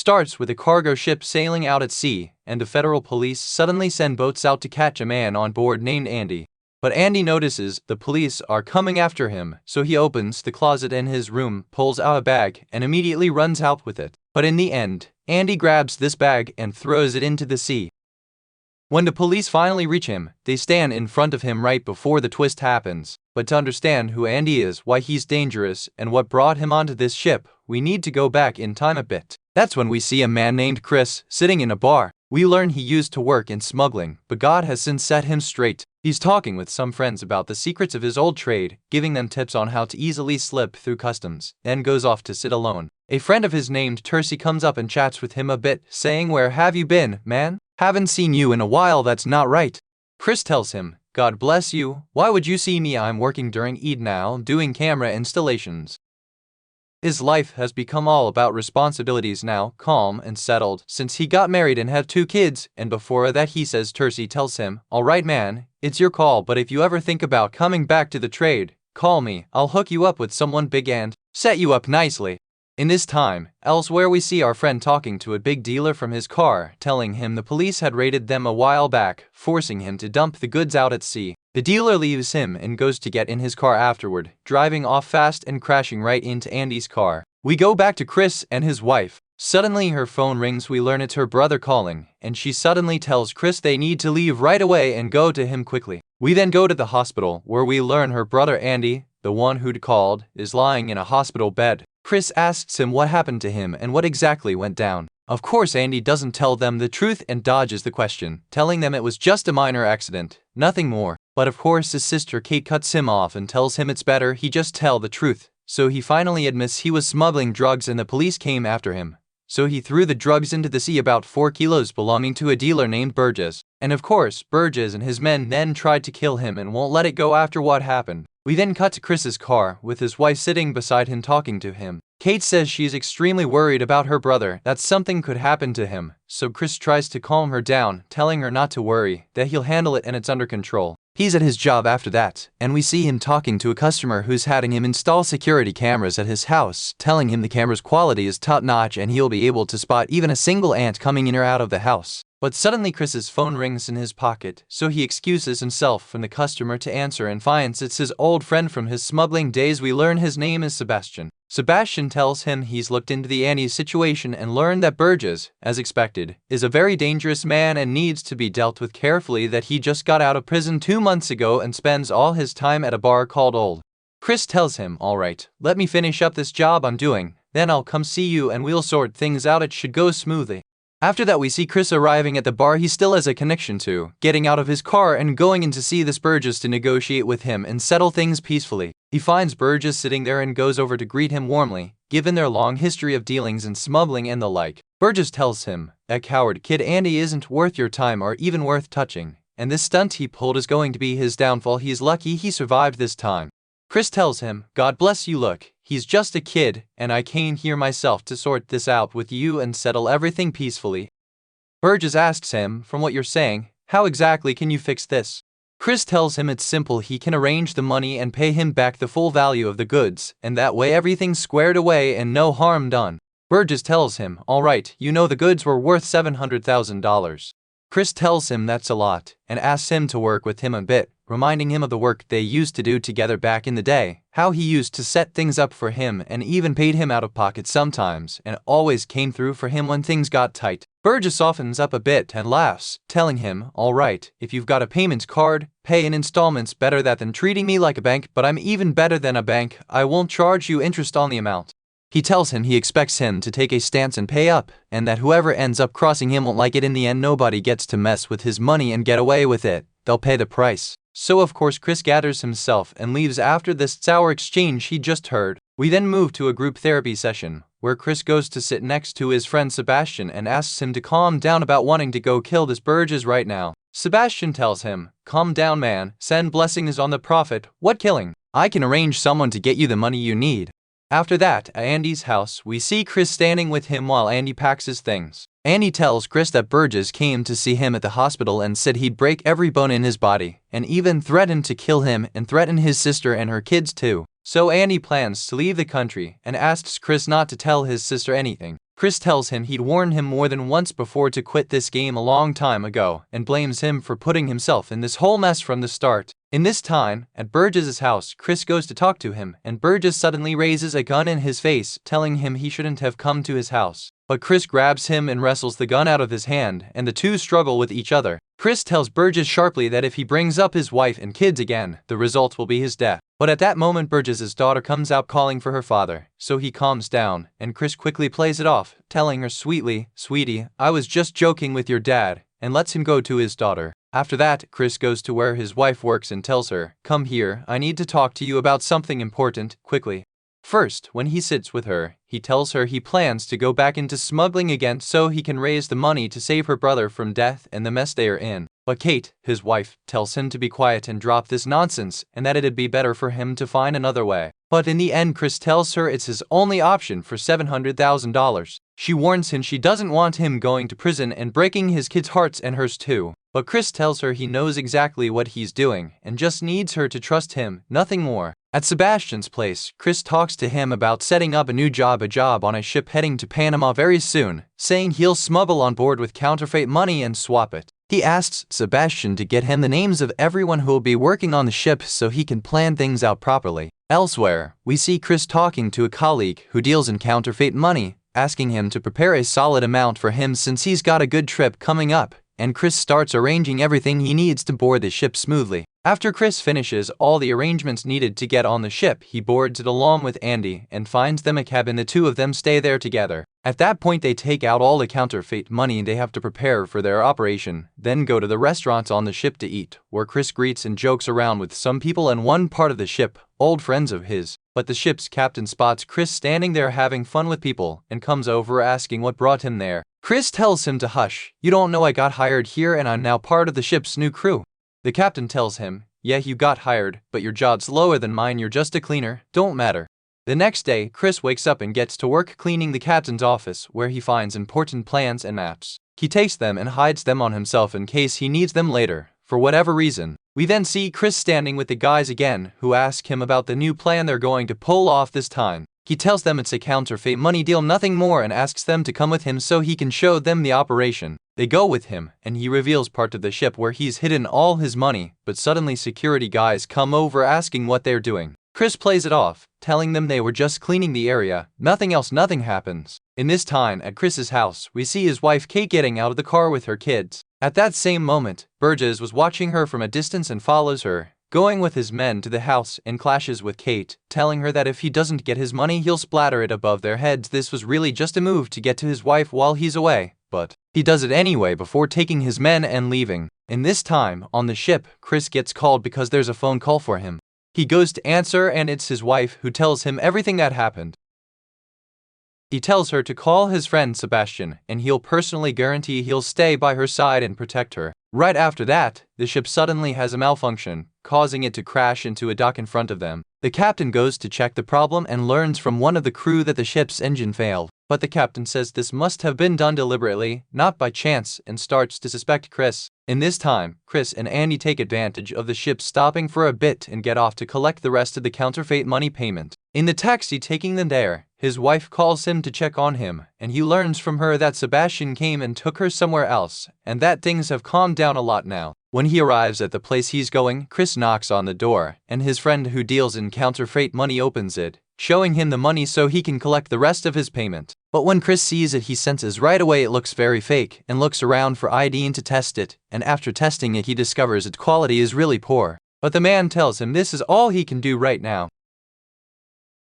starts with a cargo ship sailing out at sea, and the federal police suddenly send boats out to catch a man on board named Andy. But Andy notices the police are coming after him, so he opens the closet in his room, pulls out a bag, and immediately runs out with it. But in the end, Andy grabs this bag and throws it into the sea. When the police finally reach him, they stand in front of him right before the twist happens. But to understand who Andy is, why he's dangerous, and what brought him onto this ship, we need to go back in time a bit. That's when we see a man named Chris sitting in a bar. We learn he used to work in smuggling, but God has since set him straight. He's talking with some friends about the secrets of his old trade, giving them tips on how to easily slip through customs, then goes off to sit alone. A friend of his named Tercy comes up and chats with him a bit, saying, "Where have you been, man? Haven't seen you in a while, that's not right." Chris tells him, "God bless you, why would you see me? I'm working during Eid now, doing camera installations." His life has become all about responsibilities now, calm and settled, since he got married and had 2 kids, and before that he says Tercy tells him, "Alright man, it's your call, but if you ever think about coming back to the trade, call me, I'll hook you up with someone big and set you up nicely." In this time, elsewhere we see our friend talking to a big dealer from his car, telling him the police had raided them a while back, forcing him to dump the goods out at sea. The dealer leaves him and goes to get in his car afterward, driving off fast and crashing right into Andy's car. We go back to Chris and his wife. Suddenly her phone rings, we learn it's her brother calling, and she suddenly tells Chris they need to leave right away and go to him quickly. We then go to the hospital, where we learn her brother Andy, the one who'd called, is lying in a hospital bed. Chris asks him what happened to him and what exactly went down. Of course Andy doesn't tell them the truth and dodges the question, telling them it was just a minor accident, nothing more. But of course his sister Kate cuts him off and tells him it's better he just tell the truth. So he finally admits he was smuggling drugs and the police came after him. So he threw the drugs into the sea, about 4 kilos belonging to a dealer named Burgess. And of course, Burgess and his men then tried to kill him and won't let it go after what happened. We then cut to Chris's car, with his wife sitting beside him talking to him. Kate says she's extremely worried about her brother, that something could happen to him, so Chris tries to calm her down, telling her not to worry, that he'll handle it and it's under control. He's at his job after that, and we see him talking to a customer who's having him install security cameras at his house, telling him the camera's quality is top-notch and he'll be able to spot even a single ant coming in or out of the house. But suddenly Chris's phone rings in his pocket, so he excuses himself from the customer to answer and finds it's his old friend from his smuggling days. We learn his name is Sebastian. Sebastian tells him he's looked into the Andy's situation and learned that Burgess, as expected, is a very dangerous man and needs to be dealt with carefully, that he just got out of prison 2 months ago and spends all his time at a bar called Old. Chris tells him, "Alright, let me finish up this job I'm doing, then I'll come see you and we'll sort things out, it should go smoothly." After that we see Chris arriving at the bar he still has a connection to, getting out of his car and going in to see this Burgess to negotiate with him and settle things peacefully. He finds Burgess sitting there and goes over to greet him warmly, given their long history of dealings in smuggling and the like. Burgess tells him, "That coward kid Andy isn't worth your time or even worth touching, and this stunt he pulled is going to be his downfall. He's lucky he survived this time." Chris tells him, "God bless you, look, he's just a kid, and I came here myself to sort this out with you and settle everything peacefully." Burgess asks him, "From what you're saying, how exactly can you fix this?" Chris tells him it's simple, he can arrange the money and pay him back the full value of the goods, and that way everything's squared away and no harm done. Burgess tells him, "Alright, you know the goods were worth $700,000. Chris tells him that's a lot, and asks him to work with him a bit, reminding him of the work they used to do together back in the day, how he used to set things up for him and even paid him out of pocket sometimes, and always came through for him when things got tight. Burgess softens up a bit and laughs, telling him, "Alright, if you've got a payment card, pay in installments, better that than treating me like a bank, but I'm even better than a bank, I won't charge you interest on the amount." He tells him he expects him to take a stance and pay up, and that whoever ends up crossing him won't like it. In the end, nobody gets to mess with his money and get away with it, they'll pay the price. So of course Chris gathers himself and leaves after this sour exchange he just heard. We then move to a group therapy session, where Chris goes to sit next to his friend Sebastian and asks him to calm down about wanting to go kill this Burgess right now. Sebastian tells him, "Calm down man, send blessings on the prophet, what killing? I can arrange someone to get you the money you need." After that, at Andy's house, we see Chris standing with him while Andy packs his things. Andy tells Chris that Burgess came to see him at the hospital and said he'd break every bone in his body, and even threatened to kill him and threaten his sister and her kids too. So Andy plans to leave the country and asks Chris not to tell his sister anything. Chris tells him he'd warned him more than once before to quit this game a long time ago and blames him for putting himself in this whole mess from the start. In this time, at Burgess's house, Chris goes to talk to him, and Burgess suddenly raises a gun in his face, telling him he shouldn't have come to his house. But Chris grabs him and wrestles the gun out of his hand, and the two struggle with each other. Chris tells Burgess sharply that if he brings up his wife and kids again, the result will be his death. But at that moment Burgess's daughter comes out calling for her father, so he calms down, and Chris quickly plays it off, telling her sweetly, "Sweetie, I was just joking with your dad," and lets him go to his daughter. After that, Chris goes to where his wife works and tells her, "Come here, I need to talk to you about something important, quickly." First, when he sits with her, he tells her he plans to go back into smuggling again so he can raise the money to save her brother from death and the mess they are in. But Kate, his wife, tells him to be quiet and drop this nonsense and that it'd be better for him to find another way. But in the end, Chris tells her it's his only option for $700,000. She warns him she doesn't want him going to prison and breaking his kids' hearts and hers too. But Chris tells her he knows exactly what he's doing and just needs her to trust him, nothing more. At Sebastian's place, Chris talks to him about setting up a new job on a ship heading to Panama very soon, saying he'll smuggle on board with counterfeit money and swap it. He asks Sebastian to get him the names of everyone who will be working on the ship so he can plan things out properly. Elsewhere, we see Chris talking to a colleague who deals in counterfeit money, asking him to prepare a solid amount for him since he's got a good trip coming up, and Chris starts arranging everything he needs to board the ship smoothly. After Chris finishes all the arrangements needed to get on the ship, he boards it along with Andy and finds them a cabin. The two of them stay there together. At that point, they take out all the counterfeit money they have to prepare for their operation, then go to the restaurants on the ship to eat, where Chris greets and jokes around with some people in one part of the ship, old friends of his. But the ship's captain spots Chris standing there having fun with people and comes over asking what brought him there. Chris tells him to hush. "You don't know I got hired here and I'm now part of the ship's new crew." The captain tells him, "Yeah, you got hired, but your job's lower than mine, you're just a cleaner, don't matter." The next day, Chris wakes up and gets to work cleaning the captain's office, where he finds important plans and maps. He takes them and hides them on himself in case he needs them later, for whatever reason. We then see Chris standing with the guys again, who ask him about the new plan they're going to pull off this time. He tells them it's a counterfeit money deal, nothing more, and asks them to come with him so he can show them the operation. They go with him, and he reveals part of the ship where he's hidden all his money, but suddenly security guys come over asking what they're doing. Chris plays it off, telling them they were just cleaning the area, nothing else, nothing happens. In this time, at Chris's house, we see his wife Kate getting out of the car with her kids. At that same moment, Burgess was watching her from a distance and follows her, going with his men to the house and clashes with Kate, telling her that if he doesn't get his money he'll splatter it above their heads. This was really just a move to get to his wife while he's away, but he does it anyway before taking his men and leaving. In this time, on the ship, Chris gets called because there's a phone call for him. He goes to answer and it's his wife who tells him everything that happened. He tells her to call his friend Sebastian, and he'll personally guarantee he'll stay by her side and protect her. Right after that, the ship suddenly has a malfunction, causing it to crash into a dock in front of them. The captain goes to check the problem and learns from one of the crew that the ship's engine failed. But the captain says this must have been done deliberately, not by chance, and starts to suspect Chris. In this time, Chris and Andy take advantage of the ship stopping for a bit and get off to collect the rest of the counterfeit money payment. In the taxi taking them there, his wife calls him to check on him, and he learns from her that Sebastian came and took her somewhere else, and that things have calmed down a lot now. When he arrives at the place he's going, Chris knocks on the door, and his friend who deals in counterfeit money opens it, showing him the money so he can collect the rest of his payment. But when Chris sees it, he senses right away it looks very fake, and looks around for ID to test it, and after testing it he discovers its quality is really poor. But the man tells him this is all he can do right now.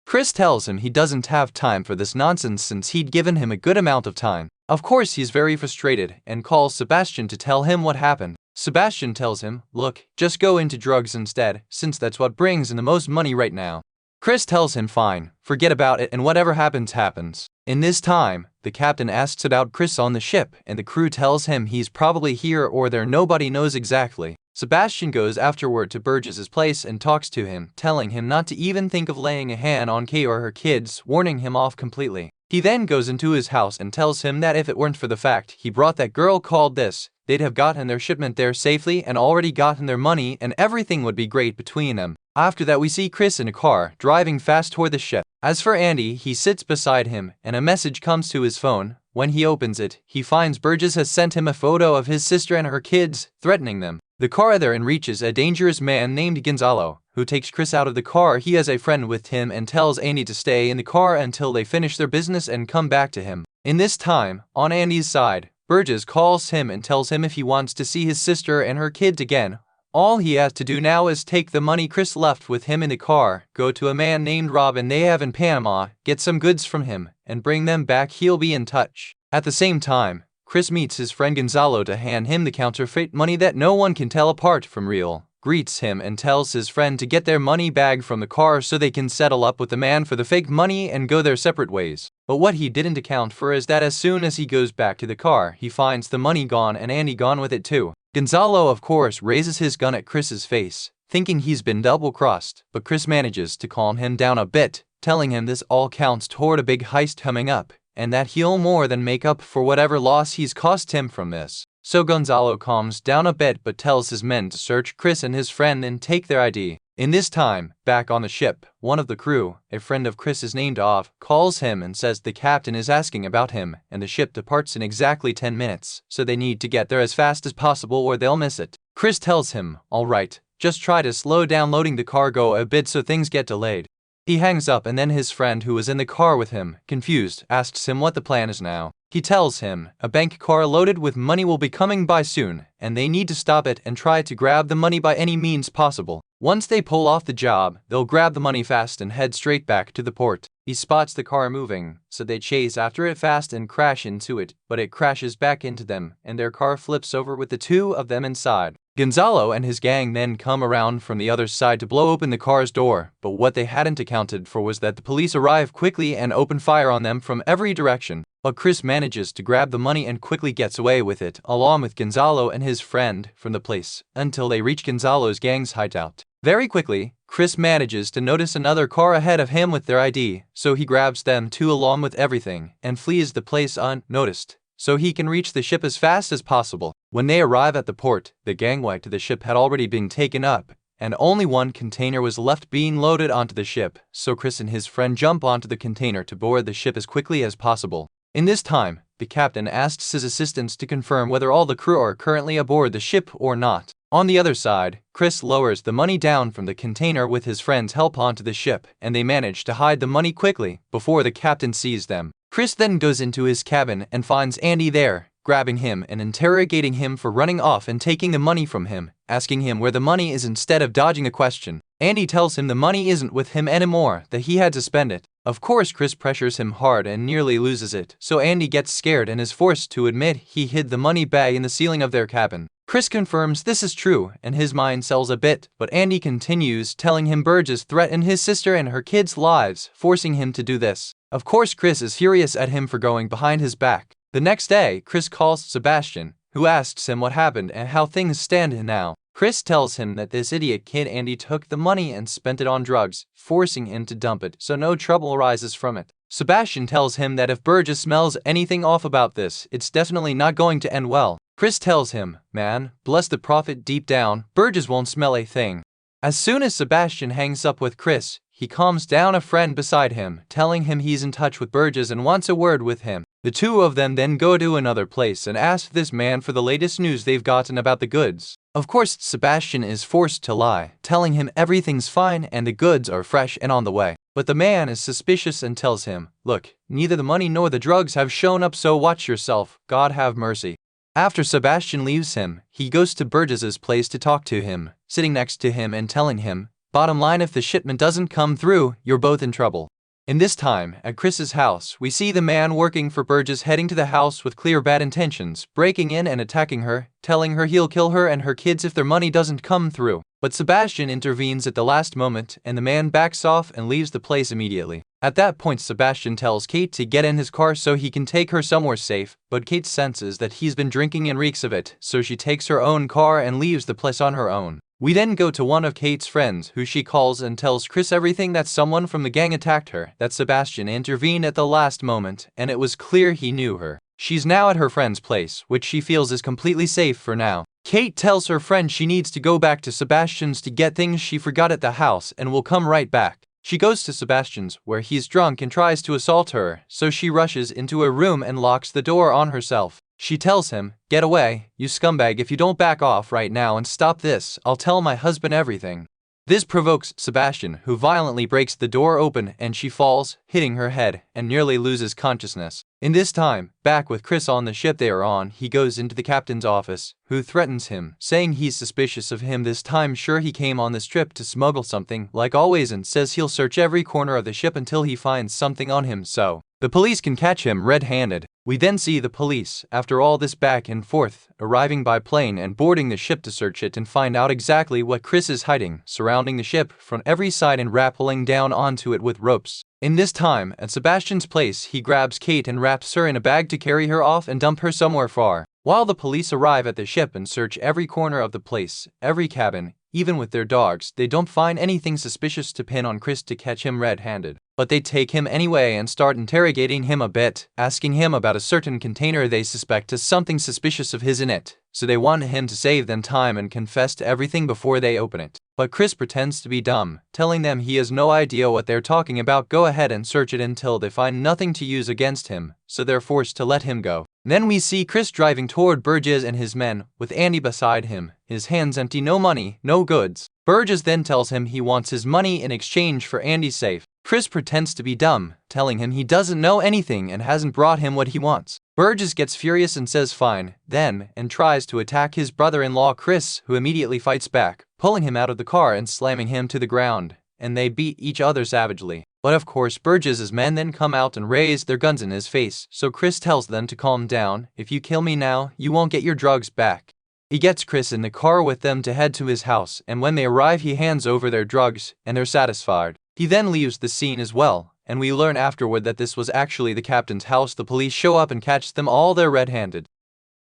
Chris tells him he doesn't have time for this nonsense since he'd given him a good amount of time. Of course he's very frustrated and calls Sebastian to tell him what happened. Sebastian tells him, "Look, just go into drugs instead, since that's what brings in the most money right now." Chris tells him fine, forget about it and whatever happens happens. In this time, the captain asks about Chris on the ship and the crew tells him he's probably here or there, nobody knows exactly. Sebastian goes afterward to Burgess's place and talks to him, telling him not to even think of laying a hand on Kay or her kids, warning him off completely. He then goes into his house and tells him that if it weren't for the fact he brought that girl called this, they'd have gotten their shipment there safely and already gotten their money and everything would be great between them. After that we see Chris in a car, driving fast toward the ship. As for Andy, he sits beside him, and a message comes to his phone. When he opens it, he finds Burgess has sent him a photo of his sister and her kids, threatening them. The car there and reaches a dangerous man named Gonzalo, who takes Chris out of the car. He has a friend with him and tells Andy to stay in the car until they finish their business and come back to him. In this time, on Andy's side, Burgess calls him and tells him if he wants to see his sister and her kids again, all he has to do now is take the money Chris left with him in the car, go to a man named Robin they have in Panama, get some goods from him, and bring them back. He'll be in touch. At the same time, Chris meets his friend Gonzalo to hand him the counterfeit money that no one can tell apart from real, greets him and tells his friend to get their money bag from the car so they can settle up with the man for the fake money and go their separate ways. But what he didn't account for is that as soon as he goes back to the car, he finds the money gone and Andy gone with it too. Gonzalo of course raises his gun at Chris's face, thinking he's been double-crossed, but Chris manages to calm him down a bit, telling him this all counts toward a big heist coming up, and that he'll more than make up for whatever loss he's cost him from this. So Gonzalo calms down a bit but tells his men to search Chris and his friend and take their ID. In this time, back on the ship, one of the crew, a friend of Chris's named Ov, calls him and says the captain is asking about him and the ship departs in exactly 10 minutes, so they need to get there as fast as possible or they'll miss it. Chris tells him, alright, just try to slow down loading the cargo a bit so things get delayed. He hangs up and then his friend who was in the car with him, confused, asks him what the plan is now. He tells him a bank car loaded with money will be coming by soon, and they need to stop it and try to grab the money by any means possible. Once they pull off the job, they'll grab the money fast and head straight back to the port. He spots the car moving, so they chase after it fast and crash into it, but it crashes back into them, and their car flips over with the two of them inside. Gonzalo and his gang then come around from the other side to blow open the car's door, but what they hadn't accounted for was that the police arrive quickly and open fire on them from every direction. But Chris manages to grab the money and quickly gets away with it, along with Gonzalo and his friend, from the place, until they reach Gonzalo's gang's hideout. Very quickly, Chris manages to notice another car ahead of him with their ID, so he grabs them too along with everything, and flees the place unnoticed, so he can reach the ship as fast as possible. When they arrive at the port, the gangway to the ship had already been taken up, and only one container was left being loaded onto the ship, so Chris and his friend jump onto the container to board the ship as quickly as possible. In this time, the captain asks his assistants to confirm whether all the crew are currently aboard the ship or not. On the other side, Chris lowers the money down from the container with his friend's help onto the ship, and they manage to hide the money quickly before the captain sees them. Chris then goes into his cabin and finds Andy there, grabbing him and interrogating him for running off and taking the money from him, asking him where the money is instead of dodging the question. Andy tells him the money isn't with him anymore, that he had to spend it. Of course, Chris pressures him hard and nearly loses it, so Andy gets scared and is forced to admit he hid the money bag in the ceiling of their cabin. Chris confirms this is true, and his mind sells a bit, but Andy continues, telling him Burgess threatened his sister and her kids' lives, forcing him to do this. Of course, Chris is furious at him for going behind his back. The next day, Chris calls Sebastian, who asks him what happened and how things stand now. Chris tells him that this idiot kid Andy took the money and spent it on drugs, forcing him to dump it so no trouble arises from it. Sebastian tells him that if Burgess smells anything off about this, it's definitely not going to end well. Chris tells him, man, bless the prophet deep down, Burgess won't smell a thing. As soon as Sebastian hangs up with Chris, he calms down a friend beside him, telling him he's in touch with Burgess and wants a word with him. The two of them then go to another place and ask this man for the latest news they've gotten about the goods. Of course, Sebastian is forced to lie, telling him everything's fine and the goods are fresh and on the way. But the man is suspicious and tells him, look, neither the money nor the drugs have shown up, so watch yourself, God have mercy. After Sebastian leaves him, he goes to Burgess's place to talk to him, sitting next to him and telling him, bottom line, if the shipment doesn't come through, you're both in trouble. In this time, at Chris's house, we see the man working for Burgess heading to the house with clear bad intentions, breaking in and attacking her, telling her he'll kill her and her kids if their money doesn't come through. But Sebastian intervenes at the last moment, and the man backs off and leaves the place immediately. At that point, Sebastian tells Kate to get in his car so he can take her somewhere safe, but Kate senses that he's been drinking and reeks of it, so she takes her own car and leaves the place on her own. We then go to one of Kate's friends, who she calls and tells Chris everything, that someone from the gang attacked her, that Sebastian intervened at the last moment, and it was clear he knew her. She's now at her friend's place, which she feels is completely safe for now. Kate tells her friend she needs to go back to Sebastian's to get things she forgot at the house and will come right back. She goes to Sebastian's, where he's drunk and tries to assault her, so she rushes into a room and locks the door on herself. She tells him, "Get away, you scumbag, if you don't back off right now and stop this, I'll tell my husband everything." This provokes Sebastian, who violently breaks the door open and she falls, hitting her head, and nearly loses consciousness. In this time, back with Chris on the ship they are on, he goes into the captain's office, who threatens him, saying he's suspicious of him this time. Sure, he came on this trip to smuggle something, like always, and says he'll search every corner of the ship until he finds something on him so the police can catch him red-handed. We then see the police, after all this back and forth, arriving by plane and boarding the ship to search it and find out exactly what Chris is hiding, surrounding the ship from every side and rappelling down onto it with ropes. In this time, at Sebastian's place, he grabs Kate and wraps her in a bag to carry her off and dump her somewhere far. While the police arrive at the ship and search every corner of the place, every cabin, even with their dogs, they don't find anything suspicious to pin on Chris to catch him red-handed. But they take him anyway and start interrogating him a bit, asking him about a certain container they suspect has something suspicious of his in it, so they want him to save them time and confess to everything before they open it. But Chris pretends to be dumb, telling them he has no idea what they're talking about. Go ahead and search it until they find nothing to use against him, so they're forced to let him go. Then we see Chris driving toward Burgess and his men, with Andy beside him, his hands empty, no money, no goods. Burgess then tells him he wants his money in exchange for Andy's safe. Chris pretends to be dumb, telling him he doesn't know anything and hasn't brought him what he wants. Burgess gets furious and says fine, then, and tries to attack his brother-in-law Chris, who immediately fights back, pulling him out of the car and slamming him to the ground, and they beat each other savagely. But of course Burgess's men then come out and raise their guns in his face, so Chris tells them to calm down. "If you kill me now, you won't get your drugs back." He gets Chris in the car with them to head to his house, and when they arrive he hands over their drugs, and they're satisfied. He then leaves the scene as well, and we learn afterward that this was actually the captain's house. The police show up and catch them all there red-handed.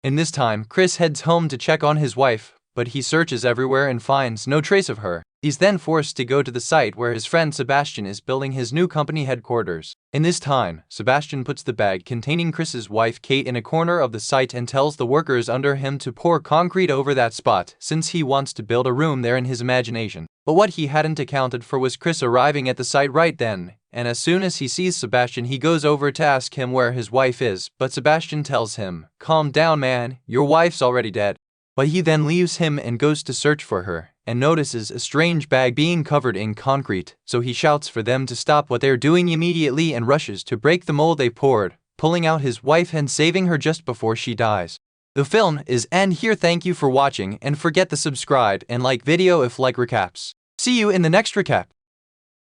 In this time, Chris heads home to check on his wife, but he searches everywhere and finds no trace of her. He's then forced to go to the site where his friend Sebastian is building his new company headquarters. In this time, Sebastian puts the bag containing Chris's wife Kate in a corner of the site and tells the workers under him to pour concrete over that spot, since he wants to build a room there in his imagination. But what he hadn't accounted for was Chris arriving at the site right then, and as soon as he sees Sebastian he goes over to ask him where his wife is, but Sebastian tells him, "Calm down man, your wife's already dead." But he then leaves him and goes to search for her, and notices a strange bag being covered in concrete, so he shouts for them to stop what they're doing immediately and rushes to break the mold they poured, pulling out his wife and saving her just before she dies. The film is end here. Thank you for watching, and forget to subscribe and like video if like recaps. See you in the next recap.